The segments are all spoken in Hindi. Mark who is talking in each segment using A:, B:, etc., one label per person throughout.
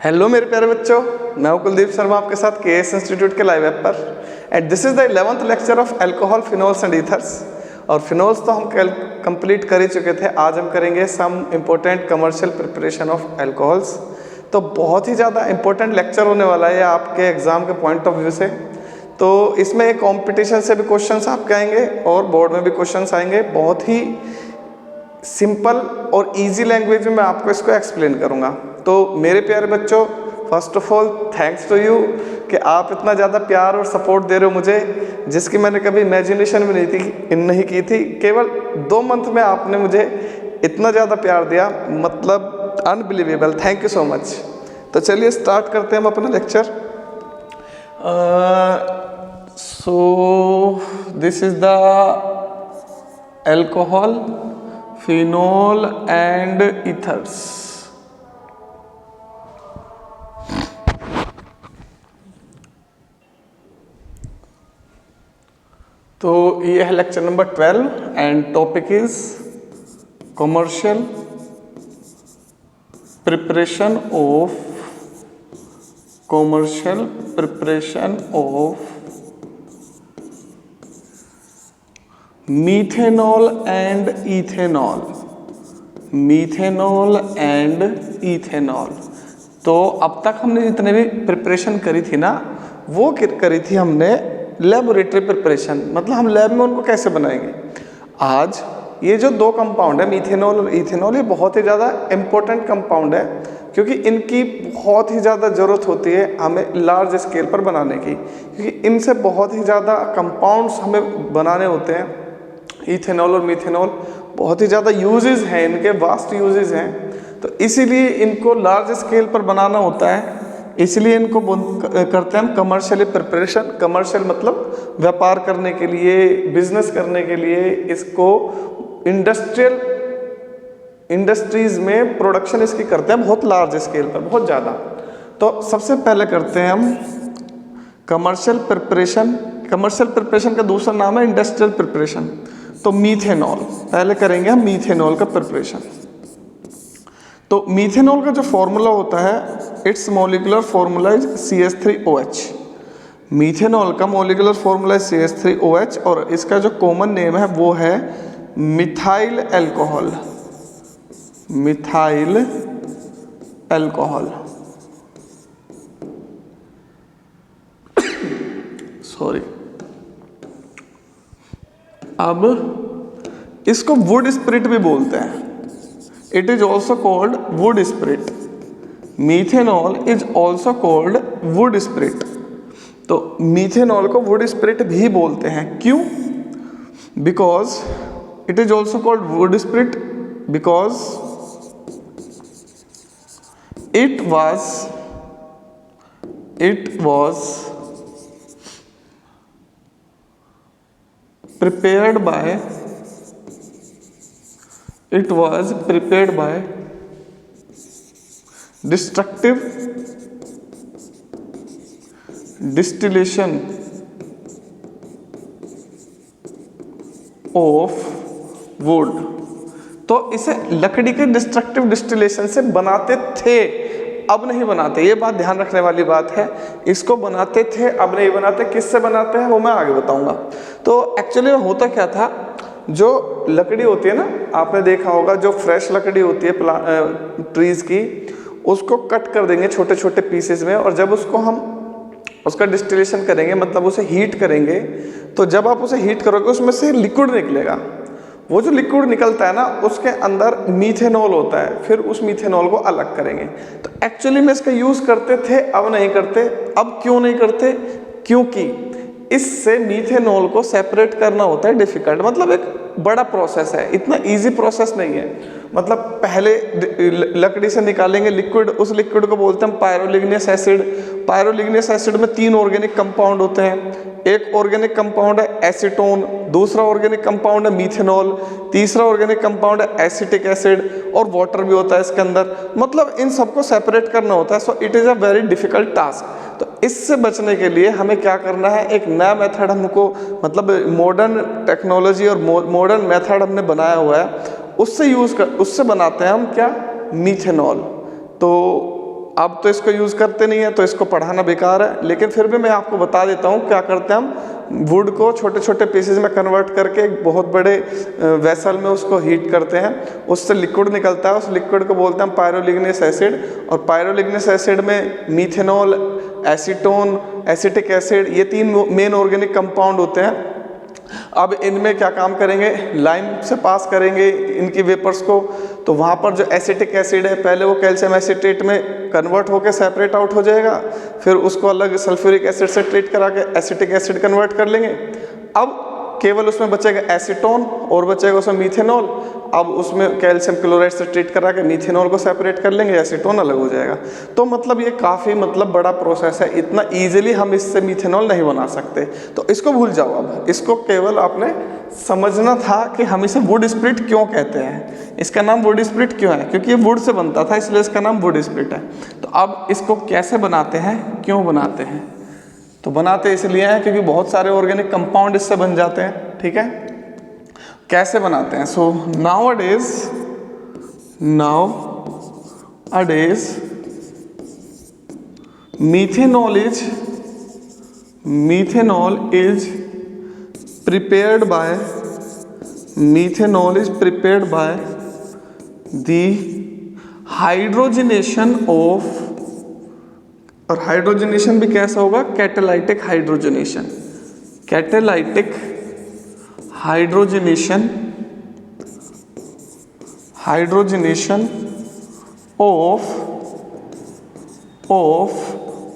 A: हेलो मेरे प्यारे बच्चों, मैं हूं कुलदीप शर्मा आपके साथ केएस इंस्टीट्यूट के लाइव ऐप पर। And this is the 11th lecture of alcohol, phenols and ethers. और फिनोल्स तो हम कल कंप्लीट कर ही चुके थे। आज हम करेंगे some important commercial preparation of alcohols. तो बहुत ही ज़्यादा इम्पोर्टेंट लेक्चर होने वाला है आपके एग्जाम के पॉइंट ऑफ व्यू से। तो इसमें एक कॉम्पिटिशन से भी क्वेश्चंस आपके आएंगे और बोर्ड में भी क्वेश्चंस आएंगे। बहुत ही सिंपल और इजी लैंग्वेज में मैं आपको इसको एक्सप्लेन करूंगा। तो मेरे प्यारे बच्चों, first of all thanks to you कि आप इतना ज़्यादा प्यार और सपोर्ट दे रहे हो मुझे, जिसकी मैंने कभी इमेजिनेशन भी नहीं की थी। केवल 2 मंथ में आपने मुझे इतना ज़्यादा प्यार दिया, मतलब unbelievable. Thank you so much. तो चलिए स्टार्ट करते हैं हम अपना lecture. So this is the alcohol, phenol and ethers. तो ये है lecture number 12 and topic is commercial preparation of methanol and ethanol. तो अब तक हमने जितने भी प्रिपरेशन करी थी ना, वो करी थी हमने लेबोरेटरी प्रिपरेशन, मतलब हम लैब में उनको कैसे बनाएंगे। आज ये जो 2 कंपाउंड है, मीथेनॉल और इथेनॉल, ये बहुत ही ज़्यादा इम्पोर्टेंट कंपाउंड है, क्योंकि इनकी बहुत ही ज़्यादा ज़रूरत होती है हमें लार्ज स्केल पर बनाने की, क्योंकि इनसे बहुत ही ज़्यादा कंपाउंड्स हमें बनाने होते हैं। इथेनॉल और मीथेनॉल बहुत ही ज़्यादा यूजेस हैं, इनके वास्ट यूजेस हैं। तो इसीलिए इनको लार्ज स्केल पर बनाना होता है, इसलिए इनको करते हैं हम कमर्शियल प्रिपरेशन। कमर्शियल मतलब व्यापार करने के लिए, बिजनेस करने के लिए। इसको इंडस्ट्रीज में प्रोडक्शन इसकी करते हैं बहुत लार्ज स्केल पर, बहुत ज़्यादा। तो सबसे पहले करते हैं हम कमर्शियल प्रिपरेशन। कमर्शियल प्रिपरेशन का दूसरा नाम है इंडस्ट्रियल प्रिपरेशन। तो मीथेनॉल पहले करेंगे हम, मीथेनॉल का प्रिपरेशन। तो मीथेनॉल का जो फॉर्मूला होता है, it's molecular formula is CH3OH। Methanol का मॉलिक्यूलर फॉर्मूला है CH3OH और इसका जो कॉमन नेम है वो है मिथाइल अल्कोहल। सॉरी। अब इसको वुड स्पिरिट भी बोलते हैं। It is also called would spirit. Methanol is also called would spirit. तो मीथेनॉल को वुड स्पिरिट भी बोलते हैं। क्यों? Because it is also called would spirit because it was prepared by destructive distillation of wood। तो इसे लकड़ी के डिस्ट्रक्टिव डिस्टिलेशन से बनाते थे, अब नहीं बनाते। ये बात ध्यान रखने वाली बात है। इसको बनाते थे, अब नहीं बनाते। किससे बनाते हैं वो मैं आगे बताऊंगा। तो एक्चुअली में होता क्या था, जो लकड़ी होती है ना, आपने देखा होगा जो फ्रेश लकड़ी होती है ट्रीज की, उसको कट कर देंगे छोटे छोटे पीसेस में, और जब उसको हम उसका डिस्टिलेशन करेंगे, मतलब उसे हीट करेंगे, तो जब आप उसे हीट करोगे उसमें से लिक्विड निकलेगा। वो जो लिक्विड निकलता है ना, उसके अंदर मीथेनॉल होता है। फिर उस मीथेनॉल को अलग करेंगे। तो एक्चुअली में इसका यूज़ करते थे, अब नहीं करते। अब क्यों नहीं करते? क्योंकि इससे मीथेनॉल को सेपरेट करना होता है डिफिकल्ट, मतलब एक बड़ा प्रोसेस है, इतना इजी प्रोसेस नहीं है। मतलब पहले लकड़ी से निकालेंगे लिक्विड, उस लिक्विड को बोलते हैं पायरोलिग्नियस एसिड। पायरोलिग्नियस एसिड में 3 ऑर्गेनिक कंपाउंड होते हैं। एक ऑर्गेनिक कंपाउंड है एसीटोन, दूसरा ऑर्गेनिक कंपाउंड है मीथेनॉल, तीसरा ऑर्गेनिक कंपाउंड है एसिटिक एसिड, और वाटर भी होता है इसके अंदर। मतलब इन सबको सेपरेट करना होता है। So it is a very difficult task. तो इससे बचने के लिए हमें क्या करना है, एक नया मेथड हमको, मतलब मॉडर्न टेक्नोलॉजी और मॉडर्न मेथड हमने बनाया हुआ है, उससे बनाते हैं हम क्या, मीथेनॉल। तो अब तो इसको यूज़ करते नहीं है तो इसको पढ़ाना बेकार है, लेकिन फिर भी मैं आपको बता देता हूँ क्या करते हैं हम। वुड को छोटे छोटे पीसेज में कन्वर्ट करके एक बहुत बड़े वेसल में उसको हीट करते हैं, उससे लिक्विड निकलता है, उस लिक्विड को बोलते हैं पायरोलिग्नस एसिड। और पायरोलिग्नस एसिड में मीथेनॉल, एसीटोन, एसिटिक एसिड, ये 3 मेन ऑर्गेनिक कंपाउंड होते हैं। अब इनमें क्या काम करेंगे, लाइम से पास करेंगे इनकी वेपर्स को, तो वहाँ पर जो एसिटिक एसिड है पहले वो कैल्शियम एसीटेट में कन्वर्ट होकर सेपरेट आउट हो जाएगा, फिर उसको अलग सल्फ्यूरिक एसिड से ट्रीट करा के एसिटिक एसिड कन्वर्ट कर लेंगे। अब केवल उसमें बचेगा एसीटोन और बचेगा उसमें मीथेनॉल। अब उसमें कैल्शियम क्लोराइड से ट्रीट करा के मीथेनॉल को सेपरेट कर लेंगे, एसीटोन अलग हो जाएगा। तो मतलब ये काफ़ी बड़ा प्रोसेस है, इतना ईजिली हम इससे मीथेनॉल नहीं बना सकते, तो इसको भूल जाओ। अब इसको केवल आपने समझना था कि हम इसे वुड स्प्लिट क्यों कहते हैं, इसका नाम वुड स्प्लिट क्यों है, क्योंकि ये वुड से बनता था इसलिए इसका नाम वुड स्प्लिट है। तो अब इसको कैसे बनाते हैं, क्यों बनाते हैं, तो बनाते इसलिए हैं क्योंकि बहुत सारे ऑर्गेनिक कंपाउंड इससे बन जाते हैं। ठीक है, कैसे बनाते हैं? सो नाउ अडेज methanol is prepared by the hydrogenation of, और हाइड्रोजनेशन भी कैसा होगा, catalytic hydrogenation, of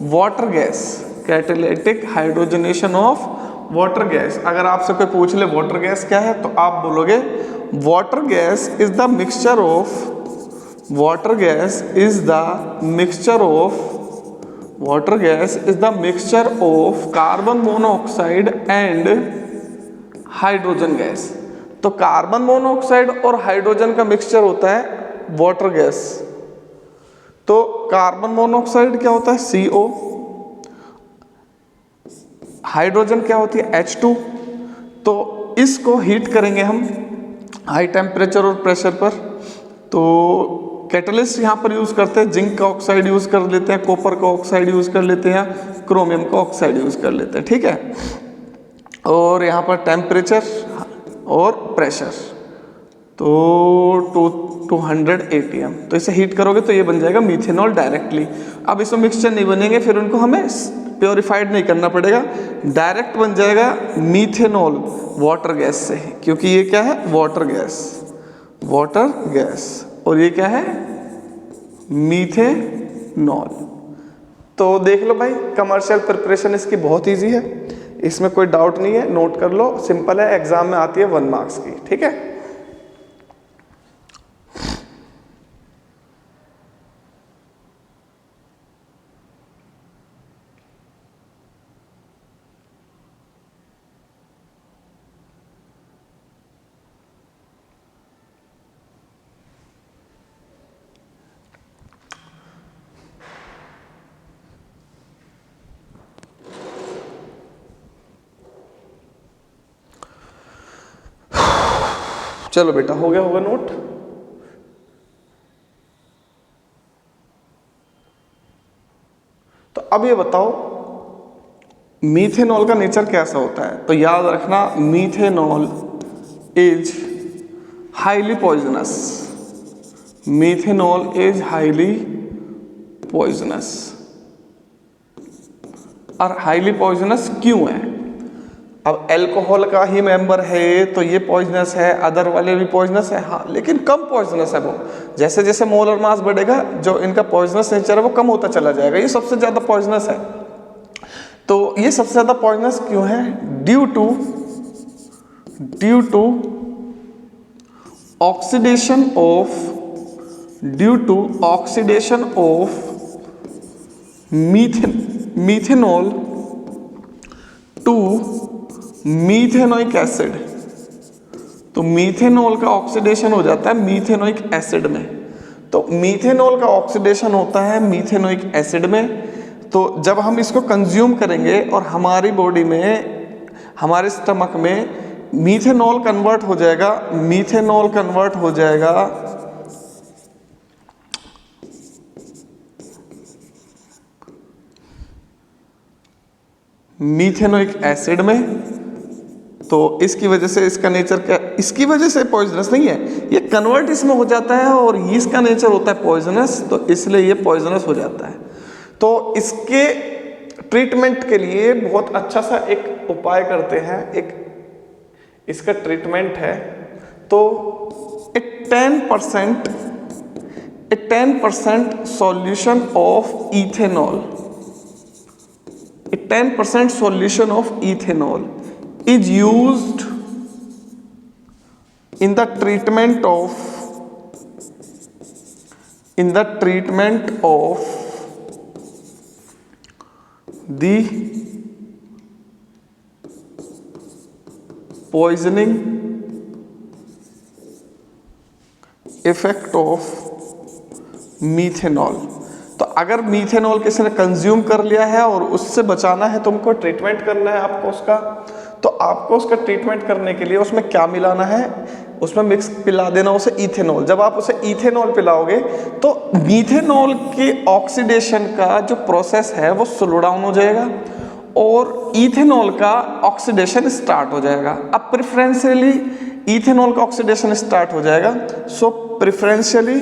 A: water gas, catalytic hydrogenation of water gas. अगर आपसे कोई पूछ ले वाटर गैस क्या है, तो आप बोलोगे water gas is the mixture of carbon monoxide and hydrogen gas. तो कार्बन मोनोऑक्साइड और हाइड्रोजन का मिक्सचर होता है वाटर गैस। तो कार्बन मोनोऑक्साइड क्या होता है, CO, हाइड्रोजन क्या होती है, H2। तो इसको हीट करेंगे हम हाई टेम्परेचर और प्रेशर पर। तो कैटलिस्ट यहाँ पर यूज़ करते हैं, जिंक का ऑक्साइड यूज़ कर लेते हैं, कॉपर का ऑक्साइड यूज़ कर लेते हैं, क्रोमियम का ऑक्साइड यूज़ कर लेते हैं। ठीक है, और यहाँ पर टेम्परेचर और प्रेशर तो 200 atm। तो इसे हीट करोगे तो ये बन जाएगा मीथेनॉल डायरेक्टली। अब इसमें मिक्सचर नहीं बनेंगे, फिर उनको हमें प्योरीफाइड नहीं करना पड़ेगा, डायरेक्ट बन जाएगा मीथेनॉल वाटर गैस से, क्योंकि ये क्या है, वाटर गैस, और ये क्या है, मीथेनॉल। तो देख लो भाई, कमर्शियल प्रिपरेशन इसकी बहुत ईजी है, इसमें कोई डाउट नहीं है, नोट कर लो, सिंपल है, एग्जाम में आती है 1 मार्क्स की। ठीक है, चलो बेटा, हो गया होगा नोट। तो अब ये बताओ मीथेनॉल का नेचर कैसा होता है। तो याद रखना, मीथेनॉल इज हाईली पॉइजनस, और हाईली पॉइजनस क्यों है? अब अल्कोहल का ही मेंबर है तो ये पॉइजनस है, अदर वाले भी पॉइजनस है, हाँ, लेकिन कम पॉइजनस है वो। जैसे जैसे मोलर मास बढ़ेगा, जो इनका पॉइजनस नेचर है वो कम होता चला जाएगा। ये सबसे ज़्यादा पॉइजनस है। तो ये सबसे ज़्यादा पॉइजनस क्यों है? Due to oxidation of methanol to methanoic acid. तो मीथेनॉल का ऑक्सीडेशन हो जाता है मीथेनोइक एसिड में। तो मीथेनॉल का ऑक्सीडेशन होता है मीथेनोइक एसिड में। तो जब हम इसको कंज्यूम करेंगे और हमारी बॉडी में, हमारे स्टमक में मीथेनॉल कन्वर्ट हो जाएगा मीथेनोइक एसिड में, तो इसकी वजह से इसका नेचर क्या, इसकी वजह से पॉइजनस नहीं है, ये कन्वर्ट इसमें हो जाता है और इसका नेचर होता है पॉइजनस, तो इसलिए ये पॉइजनस हो जाता है। तो इसके ट्रीटमेंट के लिए बहुत अच्छा सा एक उपाय करते हैं, एक इसका ट्रीटमेंट है। तो 10% solution of ethanol, 10% solution of ethanol is used in the treatment of the poisoning effect of methanol। तो अगर मीथेनॉल किसी ने कंज्यूम कर लिया है और उससे बचाना है, तुमको ट्रीटमेंट करना है आपको उसका, तो आपको उसका ट्रीटमेंट करने के लिए उसमें क्या मिलाना है, उसमें मिक्स पिला देना उसे इथेनॉल। जब आप उसे इथेनॉल पिलाओगे तो मीथेनॉल के ऑक्सीडेशन का जो प्रोसेस है वो स्लो डाउन हो जाएगा और इथेनॉल का ऑक्सीडेशन स्टार्ट हो जाएगा। अब प्रेफरेंशियली इथेनॉल का ऑक्सीडेशन स्टार्ट हो जाएगा, सो preferentially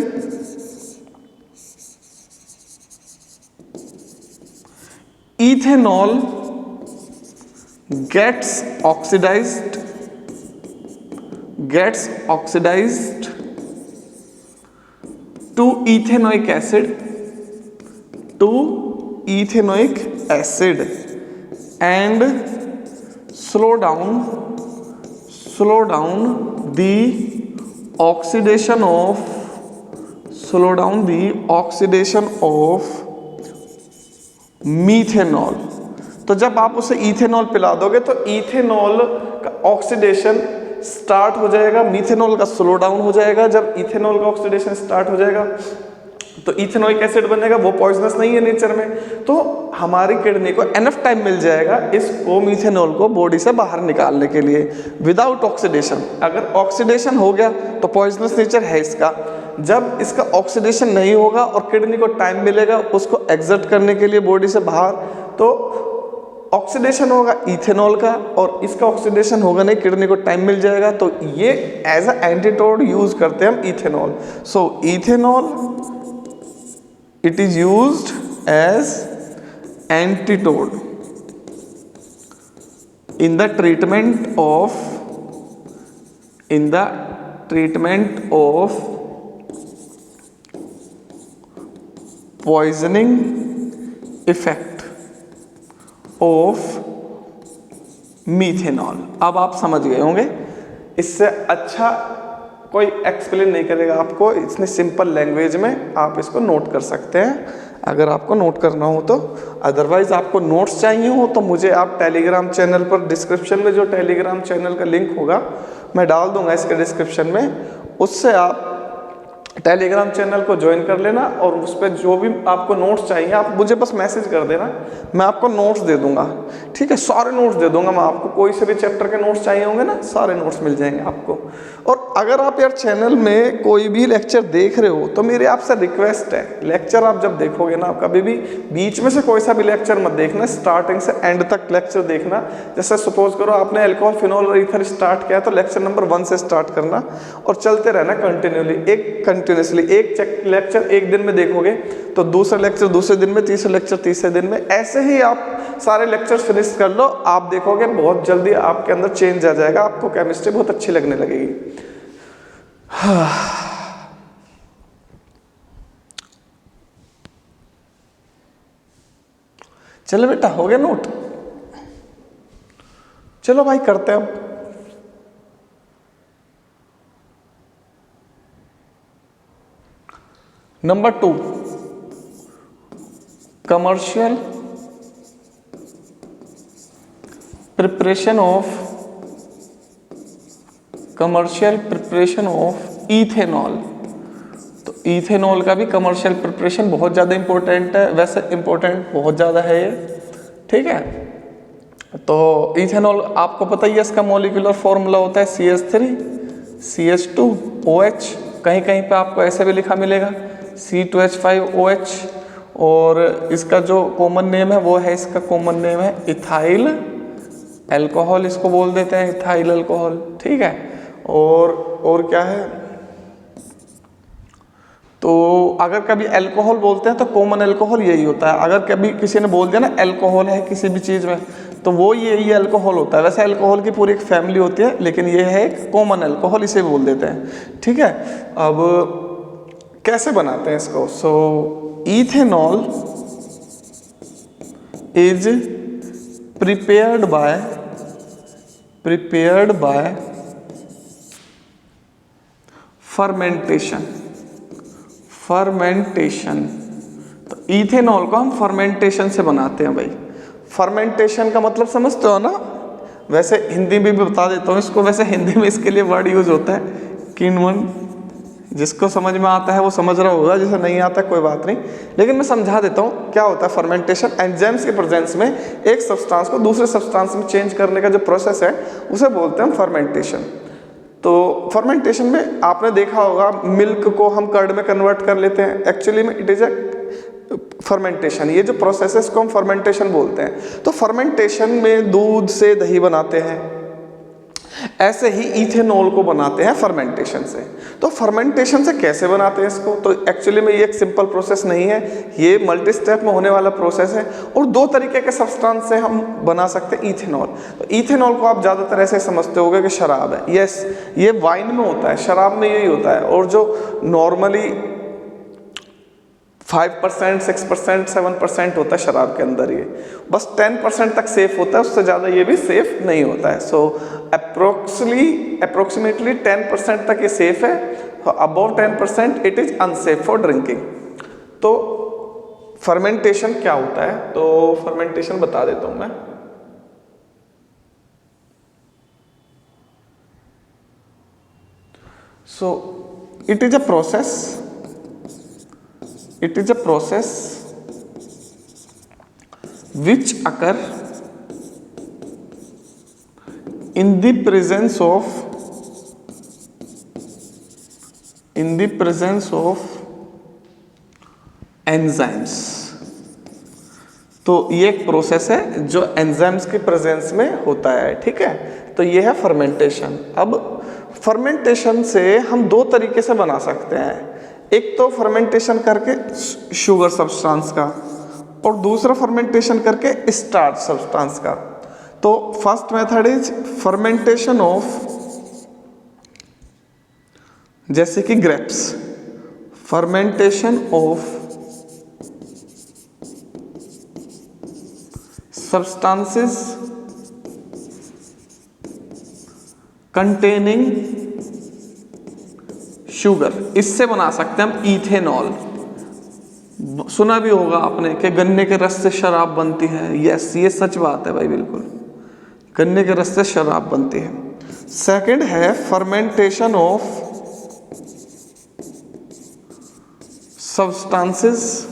A: ethanol gets oxidized to ethanoic acid and slow down the oxidation of methanol. तो जब आप उसे इथेनॉल पिला दोगे तो इथेनॉल का ऑक्सीडेशन स्टार्ट हो जाएगा, मीथेनॉल का स्लो डाउन हो जाएगा। जब इथेनॉल का ऑक्सीडेशन स्टार्ट हो जाएगा तो इथेनोइक एसिड बनेगा, वो पॉइजनस नहीं है नेचर में, तो हमारी किडनी को एनफ टाइम मिल जाएगा इसको मीथेनॉल को बॉडी से बाहर निकालने के लिए विदाउट ऑक्सीडेशन। अगर ऑक्सीडेशन हो गया तो पॉइजनस नेचर है इसका। जब इसका ऑक्सीडेशन नहीं होगा और किडनी को टाइम मिलेगा उसको एग्जर्ट करने के लिए बॉडी से बाहर, तो ऑक्सीडेशन होगा इथेनॉल का और इसका ऑक्सीडेशन होगा नहीं, किडनी को टाइम मिल जाएगा। तो ये एज अ एंटीटोड यूज करते हैं हम ethanol. So ethanol it is used as antidote in the treatment of poisoning effect of methanol। अब आप समझ गए होंगे, इससे अच्छा कोई एक्सप्लेन नहीं करेगा आपको, इतनी सिंपल लैंग्वेज में आप इसको नोट कर सकते हैं अगर आपको नोट करना हो तो। अदरवाइज आपको नोट्स चाहिए हो तो मुझे आप टेलीग्राम चैनल पर, डिस्क्रिप्शन में जो टेलीग्राम चैनल का लिंक होगा मैं डाल दूंगा इसके डिस्क्रिप्शन में, उससे आप टेलीग्राम चैनल को ज्वाइन कर लेना और उस पर जो भी आपको नोट्स चाहिए आप मुझे बस मैसेज कर देना, मैं आपको नोट्स दे दूंगा। ठीक है, सारे नोट्स दे दूंगा मैं आपको, कोई से भी चैप्टर के नोट्स चाहिए होंगे ना, सारे नोट्स मिल जाएंगे आपको। और अगर आप यार चैनल में कोई भी लेक्चर देख रहे हो तो मेरी आपसे रिक्वेस्ट है, लेक्चर आप जब देखोगे ना, कभी भी बीच में से कोई सा भी लेक्चर मत देखना, स्टार्टिंग से एंड तक लेक्चर देखना। जैसे सपोज करो आपने अल्कोहल, फिनॉल और ईथर स्टार्ट किया तो लेक्चर नंबर 1 से स्टार्ट करना और चलते रहना कंटिन्यूसली। एक लेक्चर एक दिन में देखोगे तो दूसरा लेक्चर दूसरे दिन में, तीसरा लेक्चर तीसरे दिन में, ऐसे ही आप सारे लेक्चर फिनिश कर लो। आप देखोगे बहुत जल्दी आपके अंदर चेंज आ जाएगा, आपको केमिस्ट्री बहुत अच्छी लगने लगेगी। चलो बेटा, हो गया नोट? चलो भाई करते हैं अब। Number 2, commercial preparation of ethanol. तो इथेनॉल का भी कमर्शियल प्रिपरेशन बहुत ज़्यादा इंपॉर्टेंट है, वैसे इंपॉर्टेंट बहुत ज़्यादा है ये। ठीक है, तो इथेनॉल आपको पता ही है, इसका मॉलिक्यूलर फॉर्मूला होता है CH3 CH2OH, कहीं कहीं पे आपको ऐसे भी लिखा मिलेगा C2H5OH, और इसका जो कॉमन नेम है वो है, इसका कॉमन नेम है इथाइल अल्कोहल, इसको बोल देते हैं इथाइल अल्कोहल, ठीक है। और क्या है, तो अगर कभी अल्कोहल बोलते हैं तो कॉमन अल्कोहल यही होता है। अगर कभी किसी ने बोल दिया ना अल्कोहल है किसी भी चीज़ में, तो वो ये अल्कोहल होता है। वैसे अल्कोहल की पूरी एक फैमिली होती है, लेकिन ये है एक कॉमन अल्कोहल, इसे बोल देते हैं, ठीक है। अब कैसे बनाते हैं इसको? So ethanol is prepared by fermentation. तो इथेनॉल को हम फर्मेंटेशन से बनाते हैं भाई। फर्मेंटेशन का मतलब समझते हो ना? वैसे हिंदी में भी बता देता हूँ इसको। वैसे हिंदी में इसके लिए वर्ड यूज होता है किण्वन। जिसको समझ में आता है वो समझ रहा होगा, जिसे नहीं आता कोई बात नहीं, लेकिन मैं समझा देता हूँ क्या होता है फर्मेंटेशन। एंजाइम्स के प्रेजेंस में एक सब्सटेंस को दूसरे सब्सटेंस में चेंज करने का जो प्रोसेस है उसे बोलते हैं फर्मेंटेशन। तो फर्मेंटेशन में आपने देखा होगा मिल्क को हम कर्ड में कन्वर्ट कर लेते हैं, एक्चुअली में इट इज अ फर्मेंटेशन। ये जो प्रोसेस है इसको हम फर्मेंटेशन बोलते हैं। तो फर्मेंटेशन में दूध से दही बनाते हैं, ऐसे ही इथेनॉल को बनाते हैं फर्मेंटेशन से। तो फर्मेंटेशन से कैसे बनाते हैं इसको? तो एक्चुअली में ये एक सिंपल प्रोसेस नहीं है, ये मल्टी स्टेप में होने वाला प्रोसेस है। और दो तरीके के सब्सटेंस से हम बना सकते हैं इथेनॉल। तो इथेनॉल को आप ज़्यादातर ऐसे समझते होंगे कि शराब है। यस, ये वाइन में होता है, शराब में यही होता है। और जो नॉर्मली 5%, 6%, 7% होता है शराब के अंदर, ये बस 10% तक सेफ होता है, उससे ज़्यादा ये भी सेफ नहीं होता है। सो अप्रोक्सीमेटली 10% तक ये सेफ है, above 10% it is unsafe for drinking. तो फर्मेंटेशन क्या होता है? तो फर्मेंटेशन बता देता हूँ मैं। So it is a process which occur in the presence of enzymes। तो ये एक प्रोसेस है जो एंजाइम्स के प्रेजेंस में होता है, ठीक है। तो ये है फर्मेंटेशन। अब फर्मेंटेशन से हम दो तरीके से बना सकते हैं। एक तो फर्मेंटेशन करके शुगर सब्सटेंस का, और दूसरा फर्मेंटेशन करके स्टार्च सब्सटेंस का। तो first method is fermentation of, जैसे कि grapes, fermentation of substances containing sugar. इससे बना सकते हैं हम इथेनॉल। सुना भी होगा आपने कि गन्ने के रस से शराब बनती है। यस, ये सच बात है भाई, बिल्कुल गन्ने के रस से शराब बनती है। सेकंड है fermentation of substances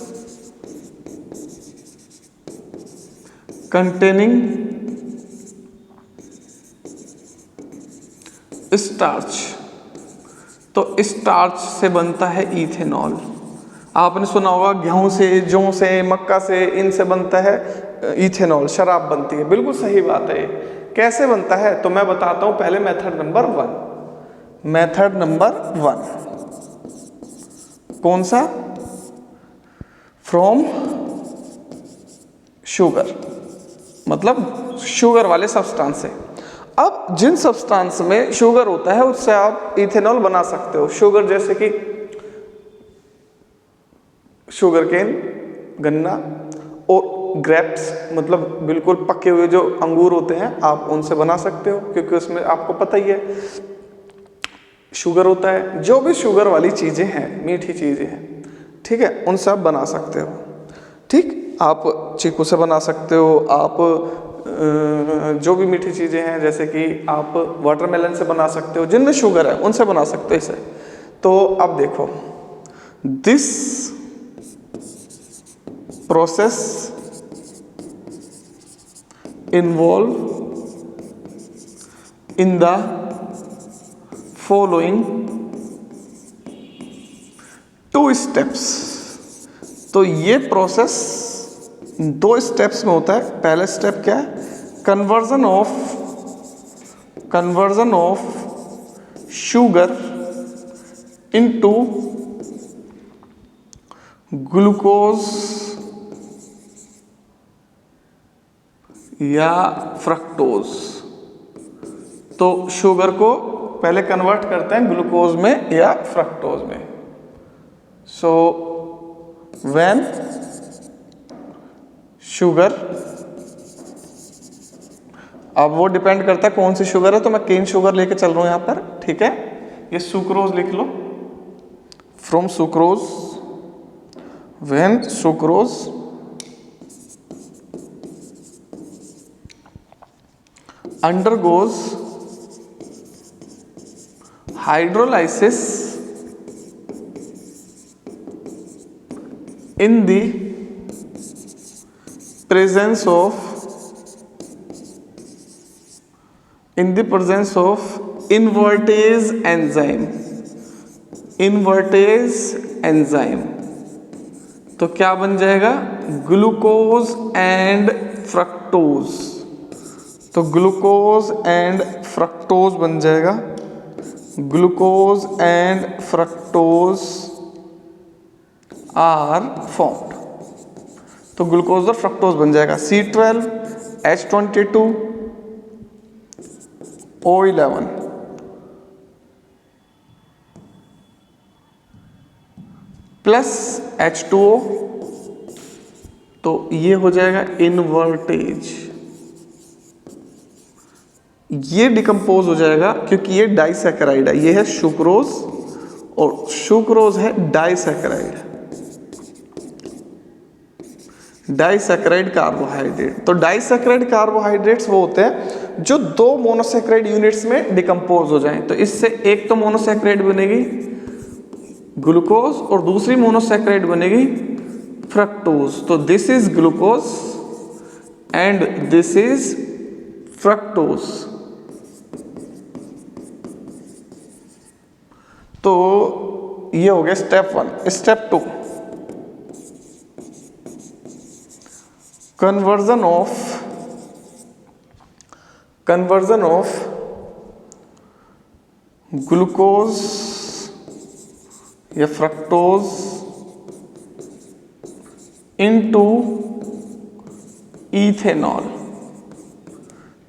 A: containing starch. तो स्टार्च से बनता है इथेनॉल। आपने सुना होगा गेहूं से, जौ से, मक्का से, इनसे बनता है इथेनॉल, शराब बनती है। बिल्कुल सही बात है। कैसे बनता है तो मैं बताता हूं। पहले मेथड नंबर 1 कौन सा? फ्रॉम शुगर, मतलब शुगर वाले सब्सटेंस से। अब जिन सब्सटेंस में शुगर होता है उससे आप इथेनॉल बना सकते हो। शुगर जैसे कि शुगर केन, गन्ना, और ग्रेप्स मतलब बिल्कुल पके हुए जो अंगूर होते हैं, आप उनसे बना सकते हो, क्योंकि उसमें आपको पता ही है शुगर होता है। जो भी शुगर वाली चीज़ें हैं, मीठी चीज़ें हैं, ठीक है, उनसे आप बना सकते हो। ठीक, आप चीकू से बना सकते हो, आप जो भी मीठी चीज़ें हैं, जैसे कि आप वाटरमेलन से बना सकते हो, जिनमें शुगर है उनसे बना सकते हो इसे। तो अब देखो, this process involve in the following 2 steps। तो ये प्रोसेस 2 स्टेप्स में होता है। पहला स्टेप क्या है? Conversion of sugar into glucose या फ्रक्टोज। तो शुगर को पहले कन्वर्ट करते हैं ग्लूकोज में या फ्रक्टोज में। सो व्हेन शुगर, अब वो डिपेंड करता है कौन सी शुगर है, तो मैं केन शुगर लेके चल रहा हूं यहां पर, ठीक है। ये सुक्रोज लिख लो, from sucrose, when sucrose undergoes hydrolysis in the presence of invertase enzyme, तो क्या बन जाएगा? Glucose and fructose. तो ग्लूकोज एंड फ्रक्टोज बन जाएगा, glucose and fructose are formed. तो ग्लूकोज और फ्रक्टोज बन जाएगा C12H22O11 प्लस H2O, तो ये हो जाएगा इनवर्टेज। ये डिकम्पोज हो जाएगा क्योंकि ये डाइसैकेराइड है, ये है सुक्रोज और सुक्रोज है डाइसैकेराइड, डाइसैकेराइड कार्बोहाइड्रेट। तो डाइसैकेराइड कार्बोहाइड्रेट्स वो होते हैं जो 2 मोनोसैकेराइड यूनिट्स में डिकम्पोज हो जाएं। तो इससे एक तो मोनोसैकेराइड बनेगी ग्लूकोज और दूसरी मोनोसैकेराइड बनेगी फ्रक्टोज। तो this is glucose and this is fructose. तो ये हो गया step 1। Step 2, conversion of glucose या फ्रक्टोज इनटू इथेनॉल।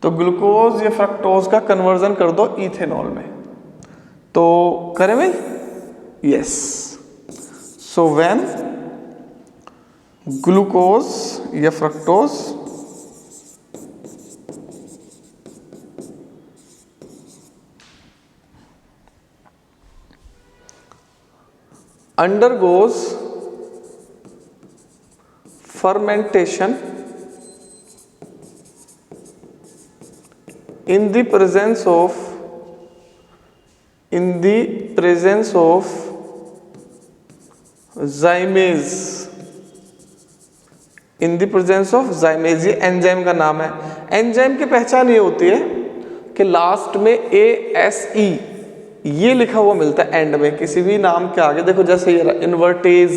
A: तो ग्लूकोज या फ्रक्टोज का कन्वर्जन कर दो इथेनॉल में। तो करें भाई? यस। सो व्हेन ग्लूकोज या fructose undergoes fermentation in the presence of zymes, in the presence of zymes। ये एंजाइम का नाम है। एंजाइम की पहचान ये होती है कि लास्ट में ASE ये लिखा हुआ मिलता है एंड में, किसी भी नाम के आगे। देखो जैसे ये इन्वर्टेज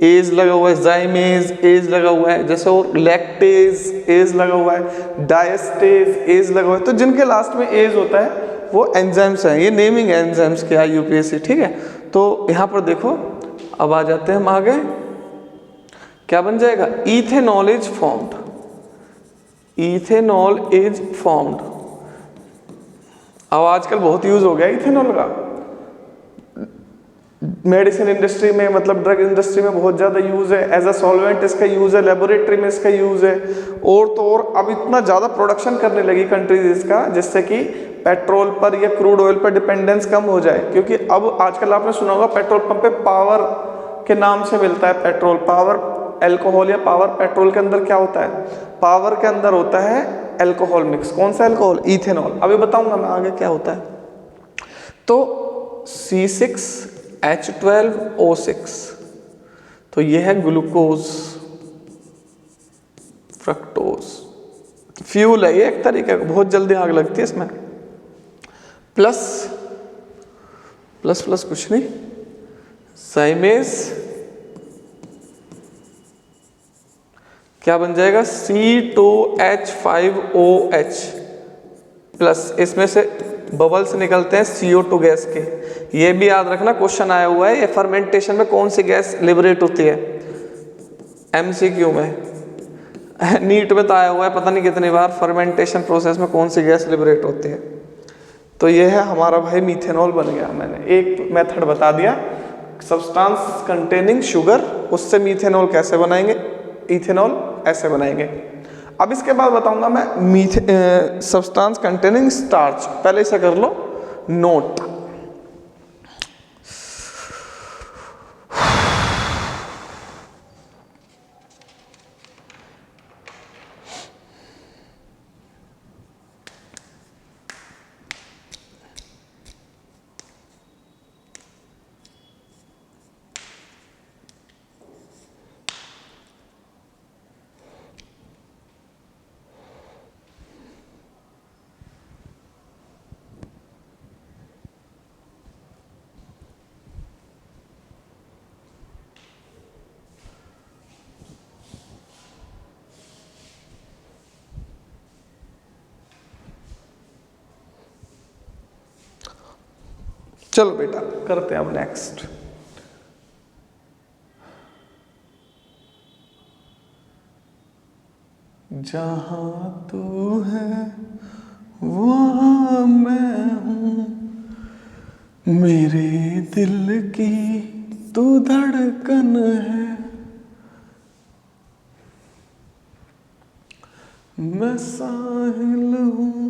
A: एज लगा हुआ है, जाइमेज एज लगा हुआ है, जैसे वो लैक्टेज एज लगा हुआ है, डायस्टेज एज लगा हुआ है। तो जिनके लास्ट में एज होता है वो एंजाइम्स हैं। ये नेमिंग एंजाइम्स के UPSC, ठीक है। तो यहाँ पर देखो, अब आ जाते हैं हम आगे, क्या बन जाएगा? Ethanol is formed, ethanol is formed. अब आजकल बहुत यूज हो गया इथेनॉल का मेडिसिन इंडस्ट्री में, मतलब ड्रग इंडस्ट्री में बहुत ज़्यादा यूज़ है। एज अ सॉल्वेंट इसका यूज़ है, लेबोरेटरी में इसका यूज़ है। और तो और अब इतना ज़्यादा प्रोडक्शन करने लगी कंट्रीज इसका, जिससे कि पेट्रोल पर या क्रूड ऑयल पर डिपेंडेंस कम हो जाए। क्योंकि अब आजकल आपने सुना होगा पेट्रोल पंप पे पावर के नाम से मिलता है पेट्रोल। पावर एल्कोहल या पावर पेट्रोल के अंदर क्या होता है? पावर के अंदर होता है एल्कोहल मिक्स। कौन सा एल्कोहल? इथेनॉल। अभी बताऊंगा मैं आगे क्या होता है। तो C6H12O6, तो ये है ग्लूकोज फ्रक्टोज। फ्यूल है ये एक तरीके का, बहुत जल्दी आग लगती है इसमें। प्लस प्लस प्लस कुछ नहीं, जाइमेज क्या बन जाएगा, C2H5OH प्लस, इसमें से बबल्स निकलते हैं CO2 गैस के। ये भी याद रखना, क्वेश्चन आया हुआ है, ये फर्मेंटेशन में कौन सी गैस लिबरेट होती है, MCQ में, नीट में तो आया हुआ है पता नहीं कितनी बार, फर्मेंटेशन प्रोसेस में कौन सी गैस लिबरेट होती है। तो ये है हमारा भाई मीथेनॉल बन गया। मैंने एक मेथड बता दिया, सब्सटेंस कंटेनिंग शुगर, उससे मीथेनॉल कैसे बनाएंगे, इथेनॉल ऐसे बनाएंगे। अब इसके बाद बताऊंगा मैं सब्सटेंस कंटेनिंग स्टार्च। पहले इसे कर लो नोट। चलो बेटा करते हैं अब नेक्स्ट। जहां तू है वहां मैं हूं, मेरे दिल की तू धड़कन है, मैं साहिल हूं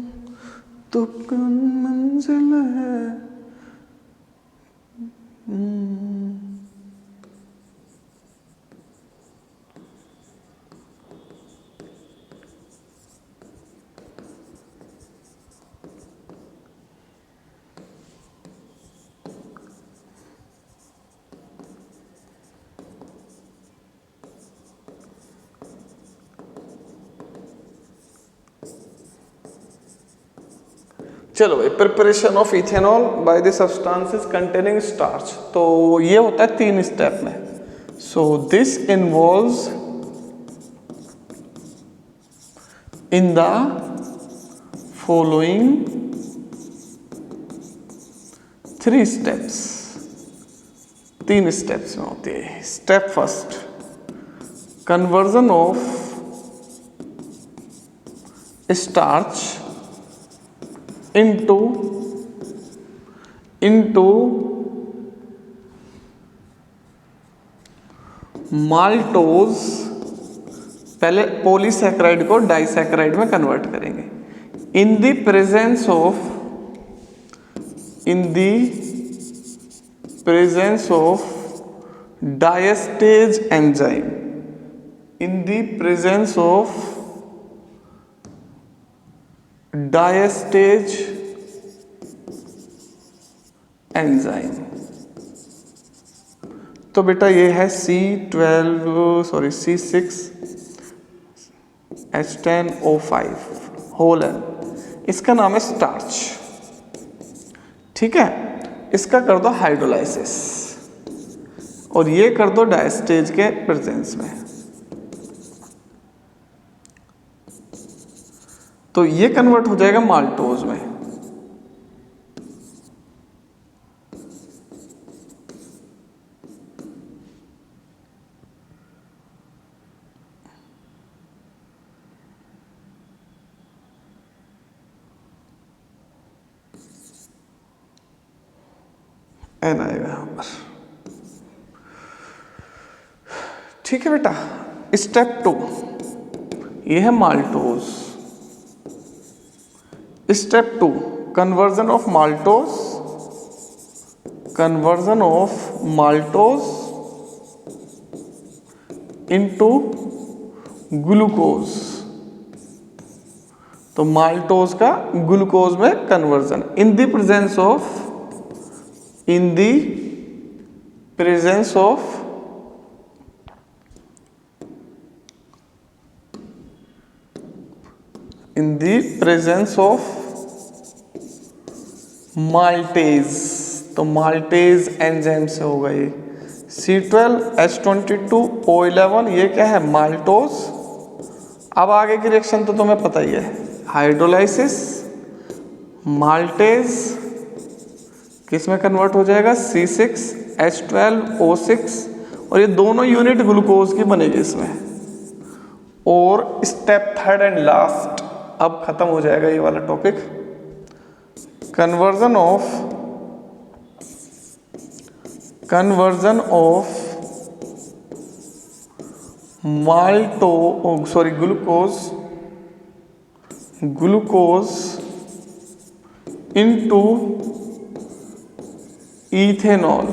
A: तू कौन मंजिल है। चलो preparation of ethanol by the substances containing starch. तो ये होता है 3 स्टेप में। So this involves in the following 3 steps. 3 steps में होती है। Step first, conversion of starch into maltose. पहले पॉलीसैकेराइड को डाइसैकेराइड में कन्वर्ट करेंगे। In the presence of diastase enzyme, in the presence of diastase enzyme. तो बेटा ये है C6H10O5 होल एन, इसका नाम है स्टार्च। ठीक है, इसका कर दो हाइड्रोलाइसिस और ये कर दो डायस्टेज के प्रेजेंस में। तो ये कन्वर्ट हो जाएगा माल्टोज में। एन आएगा यहां पर। ठीक है बेटा, स्टेप 2 ये है maltose. Step 2, conversion of maltose into glucose. तो माल्टोज का ग्लूकोज में conversion in the presence of maltase. तो माल्टेज एंजाइम से होगा ये। C12H22O11 ये क्या है, माल्टोज अब आगे की रिएक्शन तो तुम्हें पता ही है, हाइड्रोलाइसिस, माल्टेज किस में कन्वर्ट हो जाएगा, C6H12O6, और ये दोनों यूनिट ग्लूकोज की बनेगी इसमें। और स्टेप थर्ड एंड लास्ट, अब खत्म हो जाएगा ये वाला topic, conversion of glucose into ethanol.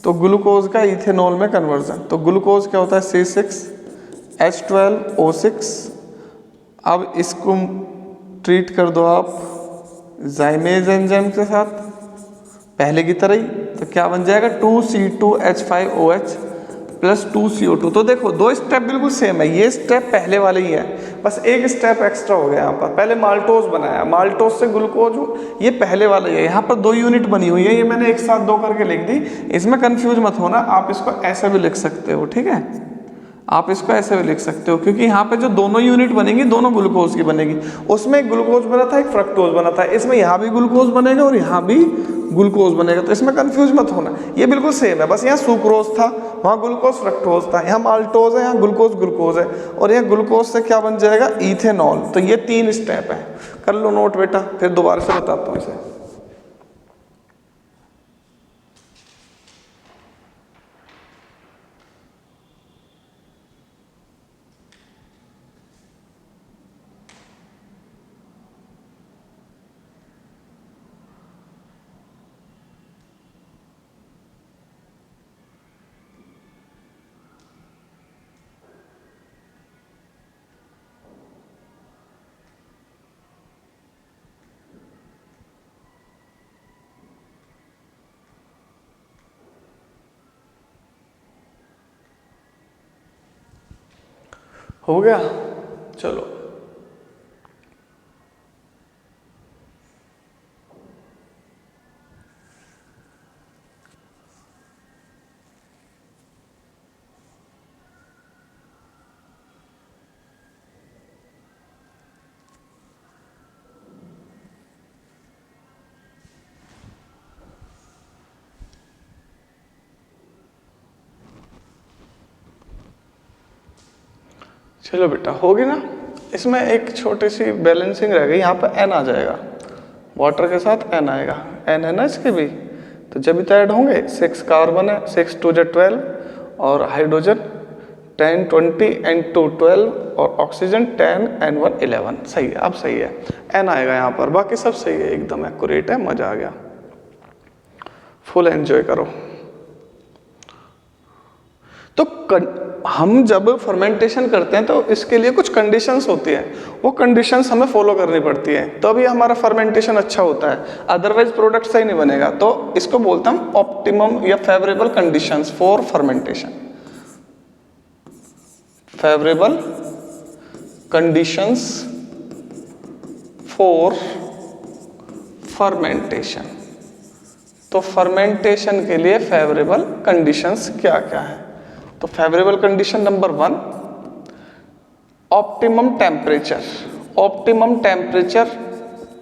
A: तो ग्लूकोज का इथेनॉल में कन्वर्जन, तो ग्लूकोज क्या होता है, C6H12O6। अब इसको ट्रीट कर दो आप जाइमेज एंजाइम के साथ पहले की तरह ही, तो क्या बन जाएगा 2C2H5OH प्लस 2CO2। तो देखो दो स्टेप बिल्कुल सेम है, ये स्टेप पहले वाले ही है, बस एक स्टेप एक्स्ट्रा हो गया यहाँ पर। पहले माल्टोज बनाया, माल्टोज से ग्लूकोज, ये पहले वाला ही है। यहाँ पर 2 यूनिट बनी हुई है, ये मैंने एक साथ 2 करके लिख दी, इसमें कंफ्यूज मत होना, आप इसको ऐसे भी लिख सकते हो, ठीक है, आप इसको ऐसे भी लिख सकते हो, क्योंकि यहाँ पे जो दोनों यूनिट बनेंगी दोनों ग्लूकोज की बनेगी। उसमें एक ग्लूकोज बना था, एक फ्रक्टोज बना था, इसमें यहाँ भी ग्लूकोज बनेगा और यहाँ भी ग्लूकोज बनेगा, तो इसमें कंफ्यूज मत होना, ये बिल्कुल सेम है, बस यहाँ सुक्रोज था, वहाँ ग्लूकोज फ्रक्टोज था, यहाँ माल्टोज है, यहाँ ग्लूकोज है, और यहाँ ग्लूकोज से क्या बन जाएगा, इथेनॉल। तो ये 3 स्टेप है, कर लो नोट बेटा, फिर दोबारा से बताता हूँ इसे। हो गया, चलो चलो बेटा, होगी ना। इसमें एक छोटी सी बैलेंसिंग रह गई, यहाँ पर N आ जाएगा, वाटर के साथ N आएगा, N है ना इसके भी, तो जब भी तो ऐड होंगे 6 कार्बन है, 6 2 12, और हाइड्रोजन 10 20 N2 12, और ऑक्सीजन 10 N1 11। सही है, अब सही है, N आएगा यहाँ पर, बाकी सब सही है, एकदम एक्यूरेट है, मजा आ गया, फुल एंजॉय करो। तो हम जब फर्मेंटेशन करते हैं तो इसके लिए कुछ कंडीशंस होती हैं, वो कंडीशंस हमें फॉलो करनी पड़ती हैं, तभी हमारा फर्मेंटेशन अच्छा होता है, अदरवाइज प्रोडक्ट सही नहीं बनेगा। तो इसको बोलते हैं ऑप्टिमम या favourable conditions for fermentation, favourable conditions for fermentation. तो फर्मेंटेशन के लिए फेवरेबल कंडीशंस क्या क्या है, तो favourable condition number 1, optimum temperature. Optimum temperature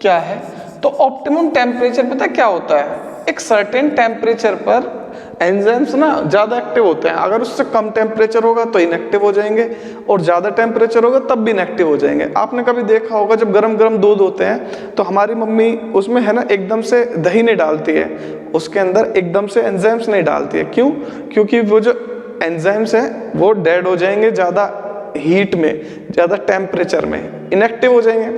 A: क्या है, तो ऑप्टिमम टेम्परेचर पता है क्या होता है, एक सर्टेन टेम्परेचर पर एंजाइम्स ना ज़्यादा एक्टिव होते हैं, अगर उससे कम टेम्परेचर होगा तो इनएक्टिव हो जाएंगे, और ज़्यादा टेम्परेचर होगा तब भी इनएक्टिव हो जाएंगे। आपने कभी देखा होगा जब गरम गरम दूध होते हैं तो हमारी मम्मी उसमें है ना एकदम से दही नहीं डालती है, उसके अंदर एकदम से एंजाइम्स नहीं डालती है, क्यों, क्योंकि वो जो एंजाइम्स हैं वो डेड हो जाएंगे, ज़्यादा हीट में, ज़्यादा टेम्परेचर में इनएक्टिव हो जाएंगे।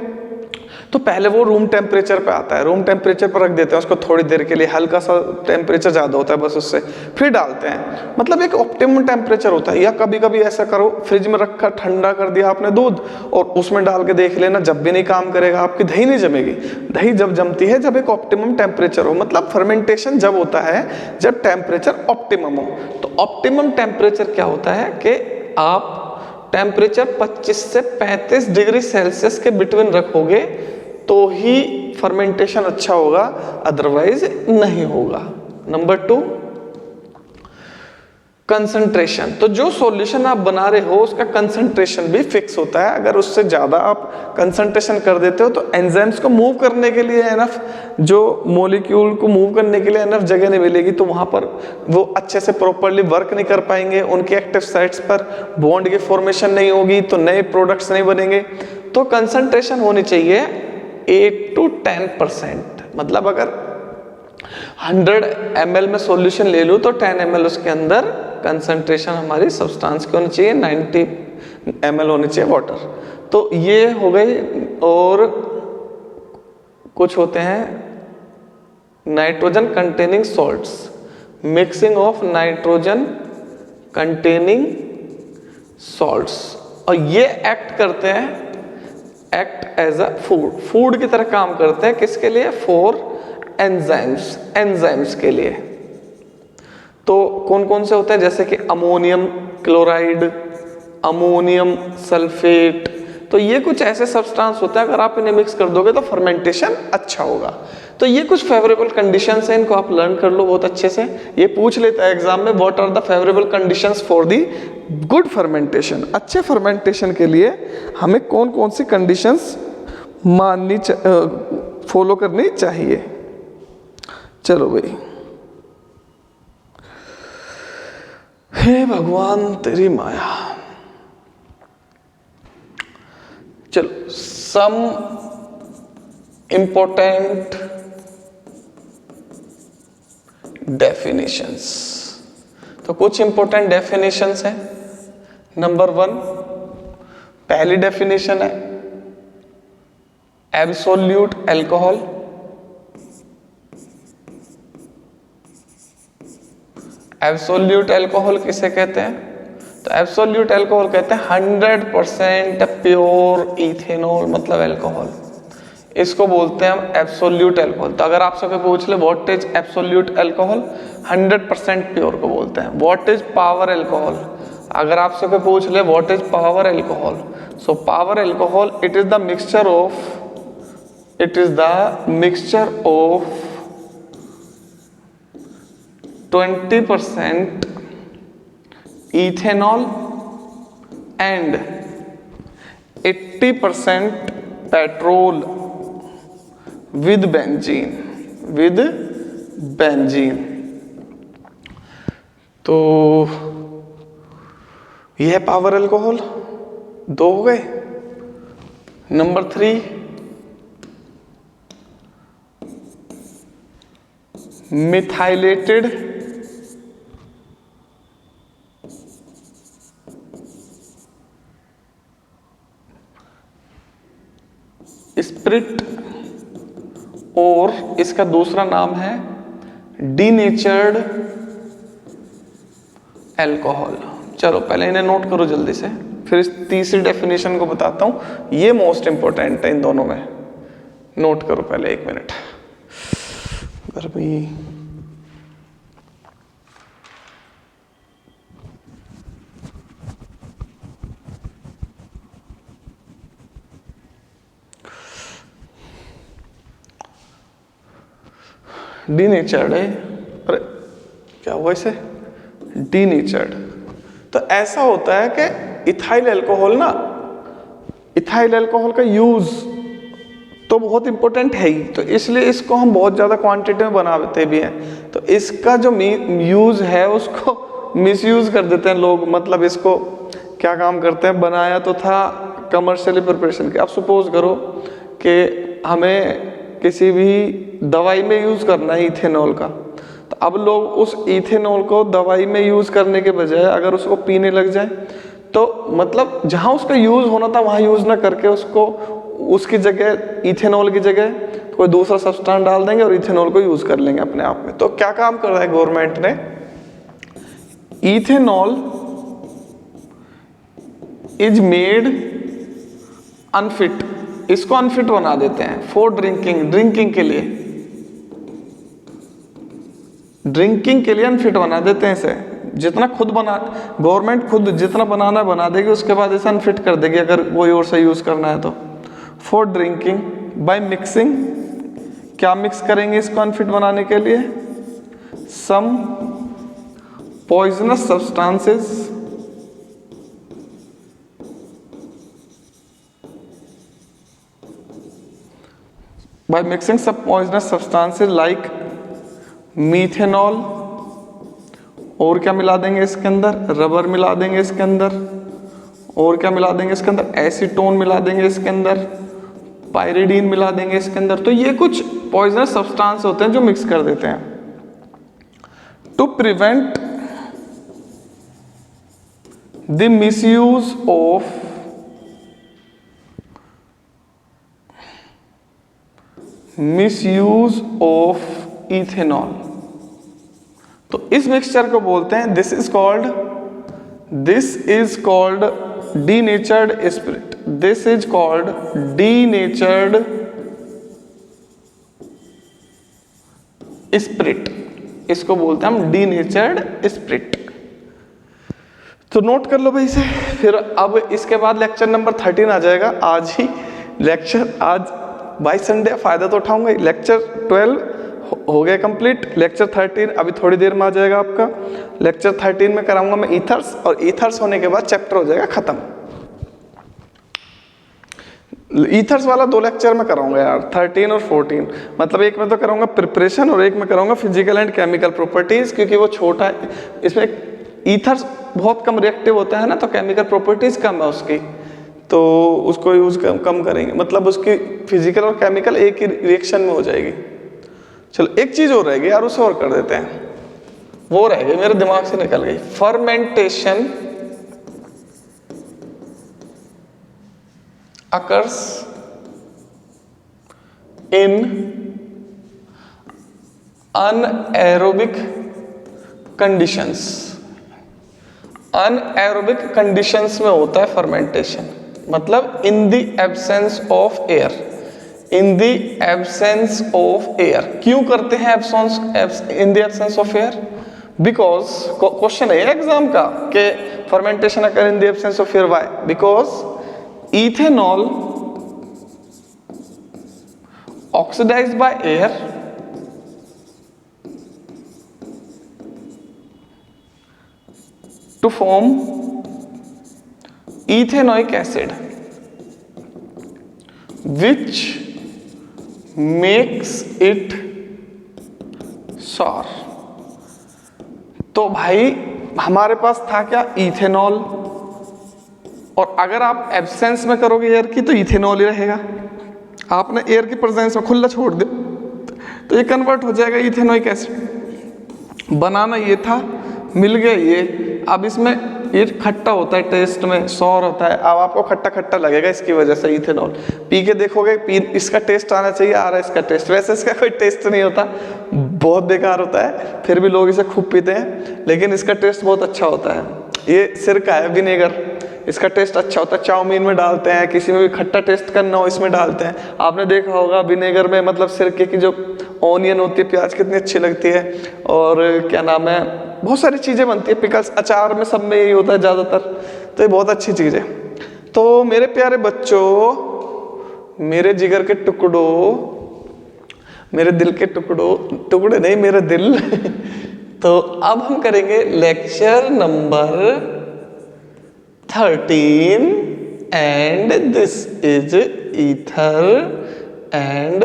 A: तो पहले वो रूम टेम्परेचर पे आता है, रूम टेम्परेचर पर रख देते हैं उसको थोड़ी देर के लिए, हल्का सा टेम्परेचर ज़्यादा होता है बस उससे, फिर डालते हैं, मतलब एक ऑप्टिमम टेम्परेचर होता है। या कभी कभी ऐसा करो, फ्रिज में रखा ठंडा कर दिया आपने दूध, और उसमें डाल के देख लेना, जब भी नहीं काम करेगा आपकी दही नहीं जमेगी। दही जब जमती है जब एक ऑप्टिमम टेम्परेचर हो, मतलब फर्मेंटेशन जब होता है जब टेम्परेचर ऑप्टिमम हो। तो ऑप्टिमम टेम्परेचर क्या होता है कि आप टेम्परेचर 25 से 35 डिग्री सेल्सियस के बिटवीन रखोगे तो ही फर्मेंटेशन अच्छा होगा, अदरवाइज नहीं होगा। नंबर 2, कंसंट्रेशन, तो जो सॉल्यूशन आप बना रहे हो उसका कंसंट्रेशन भी फिक्स होता है। अगर उससे ज़्यादा आप कंसंट्रेशन कर देते हो तो एंजाइम्स को मूव करने के लिए एनफ, जो मॉलिक्यूल को मूव करने के लिए एनफ जगह नहीं मिलेगी, तो वहाँ पर वो अच्छे से प्रॉपरली वर्क नहीं कर पाएंगे, उनके एक्टिव साइट्स पर बॉन्ड की फॉर्मेशन नहीं होगी, तो नए प्रोडक्ट्स नहीं बनेंगे। तो कंसंट्रेशन होनी चाहिए 8 to 10%। मतलब अगर 100 ml में सॉल्यूशन ले लूँ तो 10 ml उसके अंदर कंसंट्रेशन हमारी सब्सटेंस की होनी चाहिए, 90 ml होनी चाहिए वाटर। तो ये हो गई। और कुछ होते हैं nitrogen containing salts, mixing of nitrogen containing salts, और ये एक्ट करते हैं, एक्ट एज अ फूड की तरह काम करते हैं। किसके लिए? फॉर एंजाइम्स के लिए। तो कौन कौन से होते हैं? जैसे कि अमोनियम क्लोराइड, अमोनियम सल्फेट, तो ये कुछ ऐसे सब्सटेंस होते हैं, अगर आप इन्हें मिक्स कर दोगे तो फर्मेंटेशन अच्छा होगा। तो ये कुछ फेवरेबल कंडीशंस हैं, इनको आप लर्न कर लो बहुत अच्छे से। ये पूछ लेता है एग्जाम में, what are the favourable conditions for the good fermentation. अच्छे फर्मेंटेशन के लिए हमें कौन कौन सी कंडीशंस फॉलो करनी चाहिए। चलो भाई, हे भगवान तेरी माया। चलो, सम इंपॉर्टेंट डेफिनेशंस। तो कुछ इंपॉर्टेंट डेफिनेशंस हैं। नंबर 1, पहली डेफिनेशन है एब्सोल्यूट अल्कोहल। एब्सोल्यूट अल्कोहल किसे कहते हैं? तो एब्सोल्यूट अल्कोहल कहते हैं 100% प्योर इथेनॉल, मतलब अल्कोहल, इसको बोलते हैं हम एब्सोल्यूट अल्कोहल। तो अगर आपसे कोई पूछ ले what is absolute alcohol, 100% pure को बोलते हैं। व्हाट इज पावर अल्कोहल, अगर आपसे कोई पूछ ले what is power alcohol, so power alcohol it is the mixture of 20% ethanol and 80% petrol with benzene। तो यह है पावर अल्कोहल, 2 हो गए। नंबर 3, मिथाइलेटेड स्पिरिट, और इसका दूसरा नाम है डीनेचर्ड अल्कोहल। चलो पहले इन्हें नोट करो जल्दी से, फिर इस तीसरी डेफिनेशन को बताता हूं। ये मोस्ट इंपॉर्टेंट है इन दोनों में, नोट करो पहले 1 मिनट। गर्मी डीनेचर्ड है, अरे क्या हुआ इसे? डीनेचर्ड। तो ऐसा होता है कि इथाइल अल्कोहल ना, इथाइल अल्कोहल का यूज तो बहुत इंपॉर्टेंट है ही, तो इसलिए इसको हम बहुत ज़्यादा क्वांटिटी में बनाते भी हैं। तो इसका जो यूज़ है उसको मिसयूज़ कर देते हैं लोग। मतलब इसको क्या काम करते हैं, बनाया तो था कमर्शियली प्रिपरेशन के। अब सपोज करो कि हमें किसी भी दवाई में यूज़ करना है इथेनॉल का, तो अब लोग उस इथेनॉल को दवाई में यूज़ करने के बजाय अगर उसको पीने लग जाए, तो मतलब जहाँ उसका यूज़ होना था वहाँ यूज़ ना करके उसको उसकी जगह, इथेनॉल की जगह कोई दूसरा सब्सटेंस डाल देंगे और इथेनॉल को यूज़ कर लेंगे अपने आप में। तो क्या काम कर रहा है गवर्नमेंट ने, इथेनॉल इज मेड अनफिट, इसको अनफिट बना देते हैं फॉर ड्रिंकिंग के लिए, ड्रिंकिंग के लिए अनफिट बना देते हैं इसे। जितना खुद बना, गवर्नमेंट खुद जितना बनाना बना देगी, उसके बाद इसे अनफिट कर देगी अगर कोई और से यूज़ करना है तो। फॉर ड्रिंकिंग बाय मिक्सिंग, क्या मिक्स करेंगे इसको अनफिट बनाने के लिए? सम poisonous substances by mixing some poisonous substances like methanol, और क्या मिला देंगे इसके अंदर, रबर मिला देंगे इसके अंदर, और क्या मिला देंगे इसके अंदर, एसीटोन मिला देंगे इसके अंदर, पायरिडीन मिला देंगे इसके अंदर। तो ये कुछ पॉइजनस सब्सटेंस होते हैं जो मिक्स कर देते हैं। To prevent the misuse of ethanol, तो इस मिक्सचर को बोलते हैं, this is called denatured spirit, this is called denatured spirit, इसको बोलते हैं हम डीनेचर्ड स्पिरिट। तो नोट कर लो भाई इसे। फिर अब इसके बाद लेक्चर नंबर 13 आ जाएगा। आज ही लेक्चर, आज बाई संडे फायदा तो उठाऊंगा। लेक्चर 12 हो गया कंप्लीट, लेक्चर 13 अभी थोड़ी देर में आ जाएगा आपका। लेक्चर 13 में कराऊंगा मैं ईथर्स, और ईथर्स होने के बाद चैप्टर हो जाएगा खत्म। ईथर्स वाला 2 लेक्चर में कराऊंगा यार, 13 और 14, मतलब एक में तो कराऊंगा प्रिपरेशन और एक में कराऊंगा फिजिकल एंड केमिकल प्रॉपर्टीज, क्योंकि वो छोटा है। इसमें ईथर्स बहुत कम रिएक्टिव होता है ना, तो केमिकल प्रॉपर्टीज कम है उसकी, तो उसको यूज कम करेंगे, मतलब उसकी फिजिकल और केमिकल एक ही रिएक्शन में हो जाएगी। चलो एक चीज और रहेगी यार, उसे और कर देते हैं, वो रह गई मेरे दिमाग से निकल गई। Fermentation occurs in anaerobic conditions, anaerobic conditions में होता है फर्मेंटेशन, मतलब in the absence of air, in the absence of air. क्यों करते हैं in the absence of air? Because question है एग्जाम का कि fermentation occur in the absence of air, why? Because ethanol oxidized by air to form ethanoic acid which makes it sour। तो भाई हमारे पास था क्या? इथेनॉल, और अगर आप एब्सेंस में करोगे एयर की तो इथेनॉल ही रहेगा। आपने एयर की प्रेजेंस में खुला छोड़ दे तो ये कन्वर्ट हो जाएगा इथेनोइक एसिड। बनाना ये था, मिल गया ये। अब इसमें ये खट्टा होता है, टेस्ट में सौर होता है, अब आपको खट्टा खट्टा लगेगा इसकी वजह से। इथेनॉल पी के देखोगे, इसका टेस्ट आना चाहिए, आ रहा है इसका टेस्ट, वैसे इसका कोई टेस्ट नहीं होता, बहुत बेकार होता है, फिर भी लोग इसे खूब पीते हैं, लेकिन इसका टेस्ट बहुत अच्छा होता है। ये सिरका है, विनेगर, इसका टेस्ट अच्छा होता है। चाउमीन में डालते हैं, किसी में भी खट्टा टेस्ट करना हो इसमें डालते हैं। आपने देखा होगा विनेगर में, मतलब सिरके की जो ऑनियन होती है, प्याज कितनी अच्छी लगती है, और क्या नाम है, बहुत सारी चीज़ें बनती है, पिकल्स, अचार में, सब में यही होता है ज़्यादातर। तो ये बहुत अच्छी चीज़ है। तो मेरे प्यारे बच्चों, मेरे जिगर के टुकड़ों, मेरे दिल के टुकड़े नहीं, मेरा दिल तो अब हम करेंगे lecture number 13 and this is ether and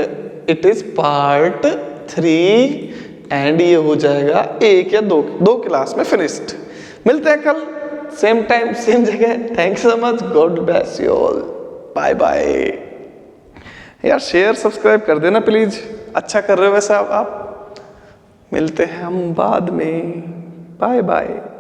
A: it is part 3 and ये हो जाएगा 1 या 2 क्लास में फिनिश्ड। मिलते हैं कल सेम टाइम सेम जगह। Thanks so much, god bless you all, bye bye. यार शेयर सब्सक्राइब कर देना प्लीज, अच्छा कर रहे हो वैसे आप। मिलते हैं हम बाद में, बाय बाय।